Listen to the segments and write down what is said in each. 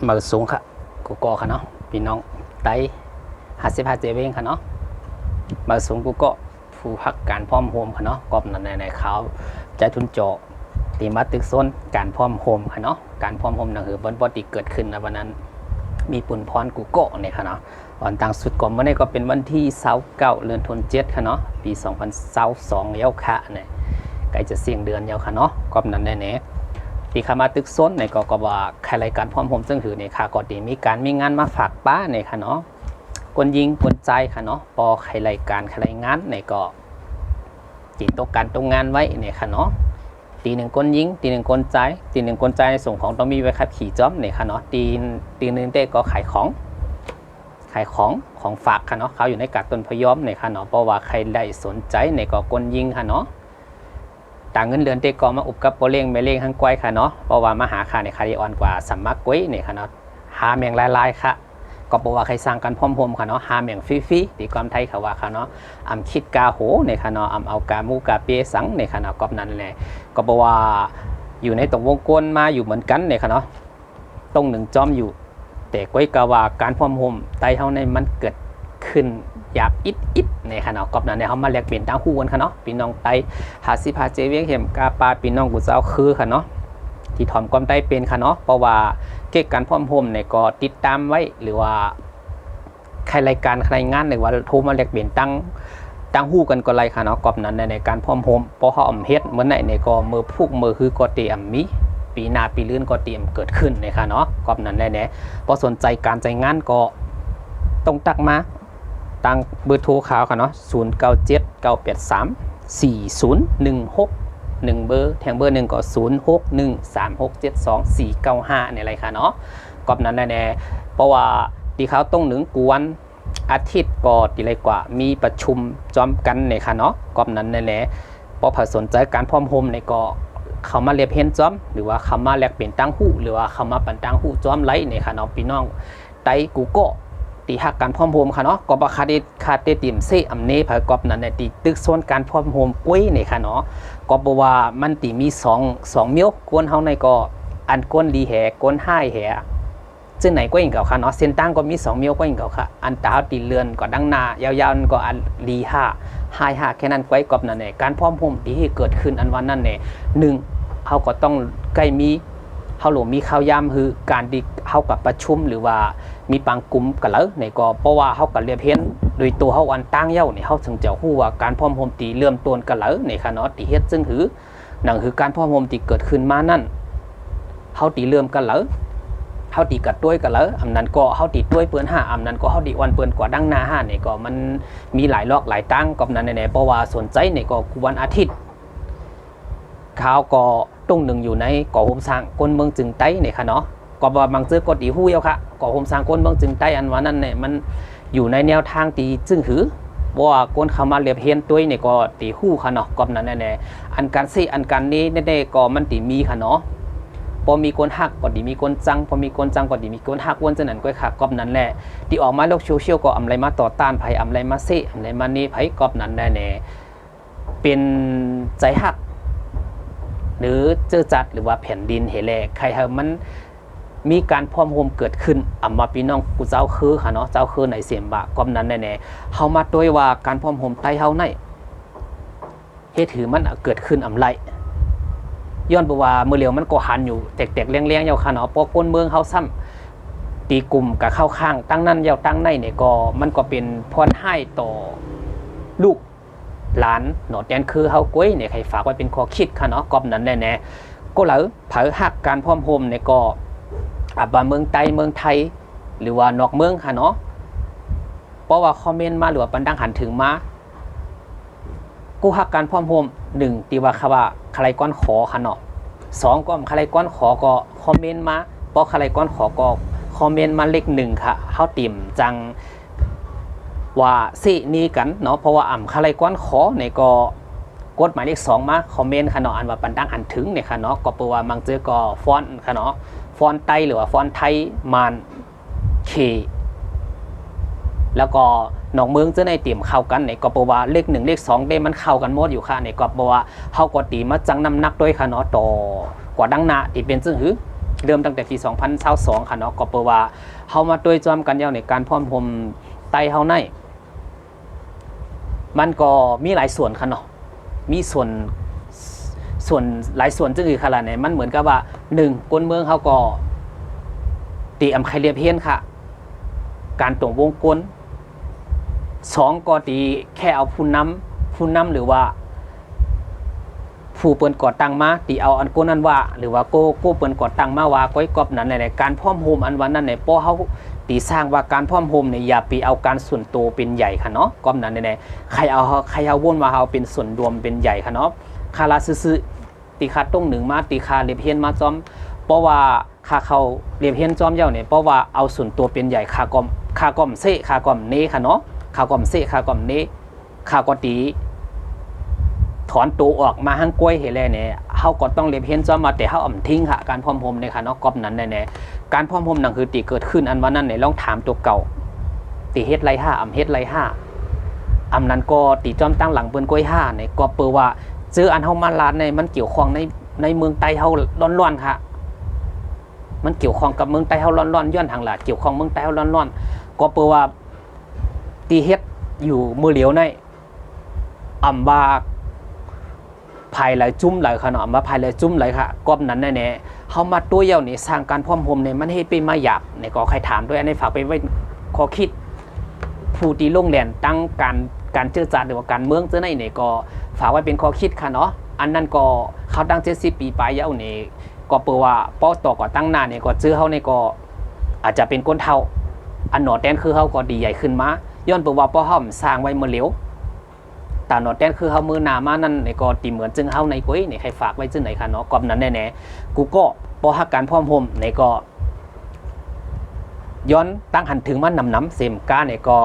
มาสูงค่ะกูก็ค่ะเนาะพี่น้องไต้55เจเวงค่ะเนาะมาสูงกูก็ผู้พักการพร้อมโฮมค่ะเนาะกอบนั่นในเขาใจทุนโจตีมาตึกโซนการพร้อมโฮมค่ะเนาะการพร้อมโฮมนั่นคือบนบอดีเกิดขึ้นในวันนั้นมีปุ่นพรกูก็เนี่ยค่ะเนาะวันต่างสุดก่อนวันนี้ก็เป็นวันที่29เดือนธันวาคมเนาะปี2022แล้วค่ะเนี่ยใกล้จะเสี่ยงเดือนแล้วค่ะเนาะกอบนั่นแน่ตีขามาตึกโซนในก็ว่าใครรายการพร้อมโฮมซึ่งถือในค่ะก็ดีมีงานมาฝากป้าเนี่ยค่ะเนาะคนยิงคนใจค่ะเนาะปอใครรายการใครรายงานในก็จีตกการตรงงานไว้เนี่ยค่ะเนาะตีหนึ่งคนยิงตีหนึ่งคนใจตีหนึ่งคนใจในส่งของต้องมีไว้ขับขี่จ้อมเนี่ยค่ะเนาะตีหนึ่งเต้ก็ขายของฝากค่ะเนาะเขาอยู่ในกาดต้นพยอมเนี่ยค่ะเนาะเพราะว่าใครได้สนใจในก็คนยิงค่ะเนาะต่างเงินเดือนเต้ก็มาอุบกับโปเล้งไม่เล้งทั้งก้อยค่ะเนาะเพราะว่ามาหาค่ะในคาริออนกว่าสมัครก้อยเนี่ยค่ะเนาะหาแมงลายค่ะก็บอกว่าใครสร้างกันพร้อมๆค่ะเนาะหาแมงฟรีๆตีความไทยเขาว่าค่ะเนาะคิดกาโหเนี่ยค่ะเนาะเอากามูกาเปียสังเนี่ยค่ะเนาะก็นั้นแหละก็บอกว่าอยู่ในตรงวงกลมมาอยู่เหมือนกันเนี่ยค่ะเนาะตรงหนึ่งจอมอยู่แต่ก้อยกาว่าการพร้อมๆไตเท่าในมันเกิดขึ้นอยากอิดเนี่ยค่ะเนาะก็นั้นเนี่ยเขามาแลกเปลี่ยนต่างหูกันค่ะเนาะพี่น้องไต55เจเวียงเห็มกาปาพี่น้องกูเจ้าคือค่ะเนาะที่ถอมความได้เป็นค่ะเนาะเพราะว่าเกี่ยวกับพร้อมโฮมเนี่ยก็ติดตามไว้หรือว่าใครรายการใครงานหรือว่าโทรมาแลกเปลี่ยนตั้งหู้กันก็ไรค่ะเนาะกอบนั้นในการพร้อมโฮมพอเขาเฮ็ดเหมือนไหนเนี่ยก็มือพุกมือคือก็เตรียมมีปีหน้าปีลื่นก็เตรียมเกิดขึ้นเนี่ยค่ะเนาะกอบนั้นแน่พอสนใจการใจงานก็ต้องตักมาตั้งเบอร์โทรข่าวค่ะเนาะ0979834016 1เบอร์แทงเบอร์1ก็0613672495เนี่ยอะไรค่ะเนาะกอบนั้นแน่เพราะว่าที่เขาต้องหนึ่งกวนอาทิตย์ก็ตีไรกว่ามีประชุมจอมกันเนี่ยค่ะเนาะกอบนั้นแน่พอผ่าสนใจการพร้อมโฮมเนี่ยก็เขามาเรียบเห็นจอมหรือว่าเขามาแลกเปลี่ยนตั้งหู้หรือว่าเขามาปั่นตั้งหู้จอมไรเนี่ยค่ะเนาะพี่น้องไตกูก็ตีหักการพร้อมโฮมค่ะเนาะก็บคาเดติมเซอำเนผากอบนั้นในตีตึกโซนการพร้อมโฮมกุ้ยเนี่ยค่ะเนาะก็บอกว่ามันตีมี2เมียวกวนเฮาในก็อันก้นดีแหก้นห้ายแหซึ่งไหนก็ยิงเก่าค่ะเนาะเส้นตั้งก็มี2เมียวก็ยิงเก่าค่ะอันตาตีเลือนก็ดังหน้ายาวๆก็อันลี5แค่นั้นไว้กอบนั่นแหละการพร้อมโฮมที่เกิดขึ้นอันวันนั้นเนี่ย1เฮาก็ต้องใกล้มีเฮาหลวมีข่าวยามคือการที่เฮากับประชุมหรือว่ามีปังกลุ่มกันแล้วในก็เพราะว่าเฮากับเรียบเห็นโดยตัวเฮาอันตั้งเย้าเนี่ยเฮาถึงจะฮู้ว่าการพร้อมโฮมตีเริ่มต้นกันแล้วในค่ะเนาะที่เฮ็ดซึ่งคือนั่นคือการพร้อมโฮมที่เกิดขึ้นมานั่นเฮาตีเริ่มกันแล้วเฮาตีกัดด้วยกันแล้วอำนั้นก็เฮาตีด้วยเปิ้น5อำนั้นก็เฮาตีวันเปิ้นกว่าดังหน้า5นี่ก็มันมีหลายลอกหลายตั้งกับนั้นแน่ๆเพราะว่าสนใจนี่ก็วันอาทิตย์ข่าวก็ตรงหนึ่งอยู่ในก่อโฮมสร้างคนเมืองจึงไต้นี่ค่ะเนาะก็ว่าบางซื่อก็ตีฮู้เยาค่ะก่อโฮมสร้างคนเมืองจึงไต้อันว่านั้นเนี่ยมันอยู่ในแนวทางตีซึ่งหือว่าคนเข้ามาเรียบเห็นตัวนี่ก็ตีฮู้ค่ะเนาะกับนั้นแน่ๆอันการสิอันการนี้แน่ๆก็มันตีมีค่ะเนาะพอมีคนฮักก็ดีมีคนจังพอมีคนจังก็ดีมีคนฮักวนจังนั้นก็ค่ะกอบนั้นแหละที่ออกมาโลกโซเชียลก็อำไรมาต่อต้านไผอำไรมาเซอำไรมานี่ไผกอบนั้นแน่เป็นใจฮักหรือเจอจัดหรือว่าแผ่นดินเฮแลใครเฮามันมีการพร้อมโฮมเกิดขึ้นอำมาพี่น้องกูเจ้าคือค่ะเนาะเจ้าคือในเสียมบะกอบนั้นแน่เฮามาด้วยว่าการพร้อมโฮมไต้เฮาในเฮ็ดถือมันเกิดขึ้นอำไรย้อนบ่ว่ามื้อเหลียวมันก็หันอยู่แตกๆเลี้ยงๆยาวค่ะเนาะเพราะคนเมืองเฮาซ้ำตีกลุ่มกับเข้าข้างตั้งนั้นยาวตั้งในเนี่ยก็มันก็เป็นพรให้ต่อลูกหลานหนอแดนคือเฮาก้อยเนี่ยใครฝากไว้เป็นข้อคิดค่ะเนาะกอบนั้นแน่ๆก็แล้วเผอฮักการพร้อมโฮมเนี่ยก็บ่าเมืองไทยหรือว่านอกเมืองค่ะเนาะเพราะว่าคอมเมนต์มาหรือว่าปันดังหันถึงมากูฮักการพร้อมโฮม1ที่ว่าคำว่าใครก้อนขอค่ะเนาะ2ก็ใครก้อนขอก็คอมเมนต์มาเพราะใครก้อนขอก็คอมเมนต์มาเลข1ค่ะเฮาติ่มจังว่าสินี้กันเนาะเพราะว่าใครก้อนขอเนี่ยก็กดหมายเลข2มาคอมเมนต์ค่ะเนาะอันว่าปันดังหันถึงเนี่ยค่ะเนาะก็แปลว่าบางเจอก็ฟอนต์ค่ะเนาะฟอนต์ไต้หรือว่าฟอนต์ไทยมานเคแล้วก็หนองเมืองจะในเตรียมเข้ากันในก็บอกว่าเลข1เลข2ได้มันเข้ากันหมดอยู่ค่ะในก็บอกว่าเฮาก็ตีมาจังน้ำหนักด้วยค่ะเนาะต่อกว่าดังหน้าที่เป็นซึ่งหือ เริ่มตั้งแต่ปี2022ค่ะเนาะก็เปว่าเฮามาด้วยจอมกันยาวในการพร้อมพรมไตเฮาในมันก็มีหลายส่วนค่ะเนาะมีส่วนหลายส่วนจึงคือขนาดไหนมันเหมือนกับว่า1กลเมืองเฮาก็ตีอำไคเรียบเฮียนค่ะการตรงวงกล2ก็ตีแค่เอาผู้นำหรือว่าผู้เปิ้นก่อตั้งมาตีเอาอันโกนั้นว่าหรือว่าโกเปิ้นก่อตั้งมาว่าก้อยกอบนั้นในการพร้อมโฮมอันวันนั้นในป้อเฮาตีสร้างว่าการพร้อมโฮมเนี่ยอย่าไปเอาการส่วนตัวเป็นใหญ่ค่ะเนาะกอบนั้นในใครเอาวนว่าเฮาเป็นส่วนรวมเป็นใหญ่ค่ะเนาะคาราซื่อตีคาตรงหนึ่งมาตีคาเรียบเฮียนมาจอมเพราะว่าคาเขาเรียบเฮียนจอมเย้าเนี่ยเพราะว่าเอาส่วนตัวเป็นใหญ่คากอมเซคากอมเนค่ะเนาะคากอมเซคากอมเนคากอตีถอนตัวออกมาหั่งกล้วยเฮแลเนี่ยเฮาก็ต้องเรียบเฮียนจอมมาแต่เฮาอ่ำทิ้งค่ะการพร้อมโฮมในค่ะเนาะกอบนั้นแน่ๆการพร้อมโฮมนั่นคือตีเกิดขึ้นอันวันนั้นเนี่ยลองถามตัวเก่าตีเฮ็ดไร5อ่ำเฮ็ดไร5อำนั้นก็ตีจอมตั้งหลังเปิ้นกล้วย5เนี่ยก็เปิดว่าเจออันเฮามาลาดในมันเกี่ยวข้องในเมืองใต้เฮาร้อนๆค่ะมันเกี่ยวข้องกับเมืองใต้เฮาร้อนๆย้อนทางหลาดเกี่ยวข้องเมืองใต้เฮาร้อนๆก็เปิดว่าตีเฮ็ดอยู่มือเหลียวในอำบาภายหลายจุ้มหลายขนาดมาภายหลายจุ้มหลายค่ะกอบนั้นแน่ๆเฮามาตัวเย้านี่สร้างการพร้อมโฮมเนี่ยมันเฮ็ดไปมาหยาบในก็ใครถามด้วยอันนี้ฝากไปไว้ข้อคิดผู้ที่ลงแล่นตั้งการเจรจาหรือว่าการเมืองเจ้าในนี่ก็ฝากไว้เป็นข้อคิดค่ะเนาะอันนั้นก็เขาตั้ง70ปีปลายเย้านี่ก็เปิดว่าป้อต่อก็ตั้งหน้านี่ก็เจอเฮานี่ก็อาจจะเป็นก้นเท่าอันหนอแตนคือเฮาก็ดีใหญ่ขึ้นมาย้อนเปิดว่าป้อเฮาสร้างไว้เมื่อเหลียวตาหนอแตนคือเฮามือหน้ามานั่นนี่ก็ตีเหมือนจึงเฮาในกุ้ยนี่ใครฝากไว้จึงไหนค่ะเนาะกอบนั้นแน่ๆกูก็ป้อฮักการพร้อมโฮมนี่ก็ย้อนตั้งหันถึงมานำเสมก้านี่ก็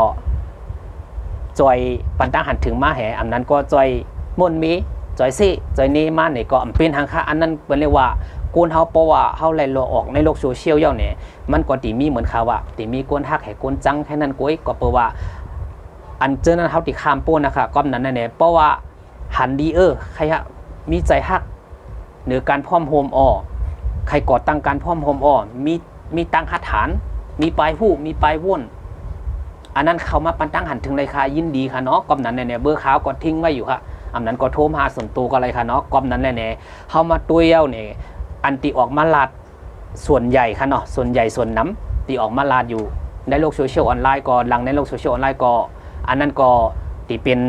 จอยปันตั้งหันถึงมาแห่อันนั้นก็จอยมนมีจอยซี่จอยนี้มาเนี่ยก็เป็นทางค่าอันนั้นเป็นเรียกว่ากูนเฮาเพราะว่าเฮาไล่โลออกในโลกโซเชียลเย้าเนี่ยมันก็ตีมีเหมือนข่าวว่าตีมีกวนฮักให้กวนจังแค่นั้นก้อยก็เพราะว่าอันเจอนั้นเฮาติข้ามโป้นนะคะก้อมนั้นแน่เพราะว่าหันดีใครฮะมีใจฮักเหนือการพร้อมโฮมใครก่อตั้งการพร้อมโฮมมีตั้งหัตฐานมีปลายผู้มีปลายว่นอันนั้นเขามาปันตั้งหันถึงเลยค่ะยินดีค่ะเนาะก้อมนั้นแน่เบอร์ขาวก็ทิ้งไว้อยู่ค่ะอันนั้นก็โทรมาส่วนตัวก็อะไรค่ะเนาะก้อมนั้นแน่เฮามาตัวเย้าเนี่ยอันตีออกมาลาดส่วนใหญ่ค่ะเนาะส่วนใหญ่ส่วนน้ำตีออกมาลาดอยู่ในโลกโซเชียลออนไลน์ก็หลังในโลกโซเชียลออนไลน์ก็อันนั้นก็ตีเป็น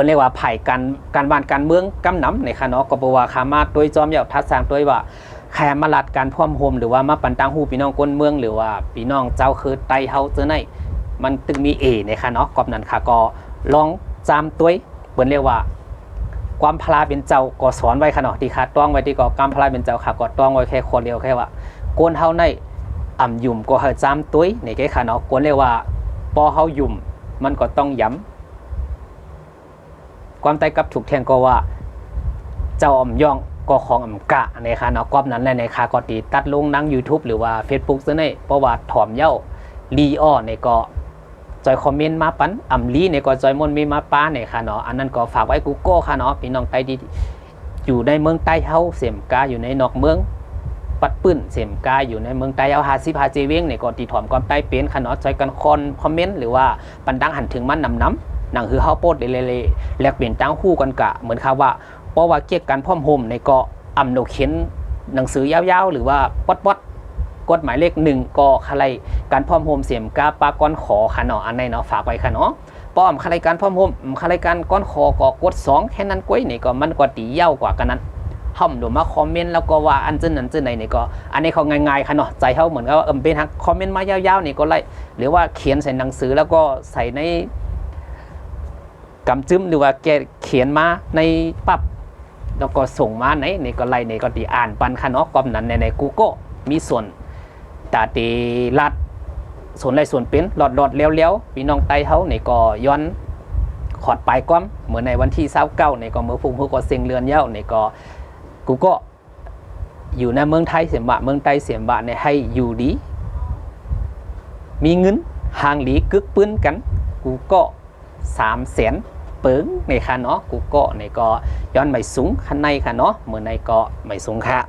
เรียกว่าไผ่การบ้านการเมืองกำน้ำในค่ะเนาะก็บอกว่าขามาตัวจอมเย้าทัดสร้างตัวว่าแค่มาลาดการพร้อมโฮมหรือว่ามาปันตังหูพี่น้องก้นเมืองหรือว่าพี่น้องเจ้าคือไตเฮาเจอในมันตึงมีในค่ะเนาะกอบนั้นค่ะก็ลองจามตัวเรียกว่าความพลาเป็นเจ้าก็สอนไว้ค่ะเนาะที่ขาต้องไว้ที่ก็กำพลาเป็นเจ้าค่ะก็ต้องไว้แค่คนเดียวแค่ว่าโกนเฮาในอ่ำยุ่มก็เฮาจามตุ้ยนี่แค่ค่ะเนาะโกนเรียกว่าพอเฮายุ่มมันก็ต้องย้ำความใต้กับถูกแทงก็ว่าเจ้าอ่ำย่องก็ของอ่ำกะในค่ะเนาะกอบนั้นในค่ะก็ตีตัดลงนั่ง YouTube หรือว่า Facebook ซะในเพราะว่าถอมเย้าลีอ้อในก็จอยคอมเมนต์มาปันอ่ำลีเนี่ยก็จอยมนมีมาป้าเนี่ยค่ะเนาะอันนั้นก็ฝากไว้กูโก้ค่ะเนาะพี่น้องไต้ที่อยู่ในเมืองใต้เฮาเสียมกาอยู่ในนอกเมืองปัดปื้นเสียมกาอยู่ในเมืองใต้เอา50 50เว้งเนี่ยก็ตีถอมความใต้เป็นค่ะเนาะจอยกันคอมเมนต์หรือว่าปันดังหันถึงมันน้ำหนังคือเฮาโพดเลยแลกเปลี่ยนตั้งคู่กันกะเหมือนค่ะว่าเพราะว่าเกี่ยวกันพร้อมโฮมในก็อ่ำโนเขียนหนังสือยาวๆหรือว่าป๊อดกฎหมายเลข1ก็คลายการพร้อมโฮมเสียมกาปาก้อนขอค่ะเนาะอันไหนเนาะฝากไว้ค่ะเนาะป้อมคลายการพร้อมโฮมคลายการก้อนขอก็กด2แค่นั้นก้อยนี่ก็มันก็ตีเย้ากว่ากันนั้นห่อมดูมาคอมเมนต์แล้วก็ว่าอันนั้นไหนนี่ก็อันนี้เขาง่ายๆค่ะเนาะใจเขาเหมือนกับว่าเป็นทางคอมเมนต์มายาวๆนี่ก็ไล่หรือว่าเขียนใส่หนังสือแล้วก็ใส่ในกำจึ้มหรือว่าแกเขียนมาในปั๊บแล้วก็ส่งมาไหนนี่ก็ไล่นี่ก็ตีอ่านปันค่ะเนาะกอมนั้นในกูโก้มีส่วนตาตีลัดส่วนไรส่วนเป็นหลอดเลี้ยวพี่น้องไต้เฮานี่ก็ย้อนขอดปลายก้อมเหมือนในวันที่29นี่ก็เมื่อพุ่งผู้ก็เสียงเรือนเย้านี่ก็กูก็อยู่ในเมืองไทยเสียมบะเมืองไต้เสียมบะเนี่ยให้อยู่ดีมีเงินห่างหลีกึกปื้นกันกูก็300,000เปิงในค่ะเนาะกูก็ในก็ย้อนไม่สูงข้างในค่ะเนาะเหมือนในก็ไม่สูงค่ะ